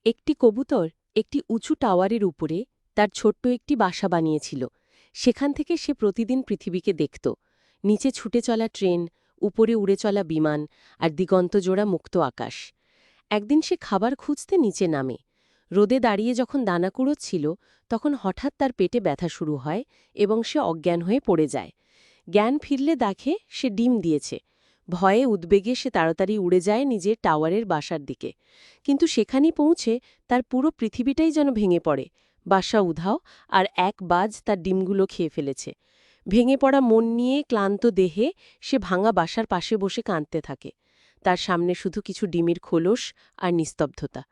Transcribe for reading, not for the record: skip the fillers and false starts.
একটি কবুতর একটি উঁচু টাওয়ারের উপরে তার ছোট্ট একটি বাসা বানিয়েছিল। সেখান থেকে সে প্রতিদিন পৃথিবীকে দেখত। নিচে ছুটে চলা ট্রেন, উপরে উড়ে চলা বিমান আর দিগন্তজোড়া মুক্ত আকাশ। একদিন সে খাবার খুঁজতে নিচে নামে। রোদে দাঁড়িয়ে যখন দানা কুড়োচ্ছিল, তখন হঠাৎ তার পেটে ব্যথা শুরু হয় এবং সে অজ্ঞান হয়ে পড়ে যায়। জ্ঞান ফিরলে দেখে সে ডিম দিয়েছে। ভয়ে উদ্বেগে সে তাড়াতাড়ি উড়ে যায় নিজের টাওয়ারের বাসার দিকে। কিন্তু সেখানেই পৌঁছে তার পুরো পৃথিবীটাই যেন ভেঙে পড়ে। বাসা উধাও, আর এক বাজ তার ডিমগুলো খেয়ে ফেলেছে। ভেঙে পড়া মন নিয়ে ক্লান্ত দেহে সে ভাঙা বাসার পাশে বসে কাঁদতে থাকে। তার সামনে শুধু কিছু ডিমের খোলস আর নিস্তব্ধতা।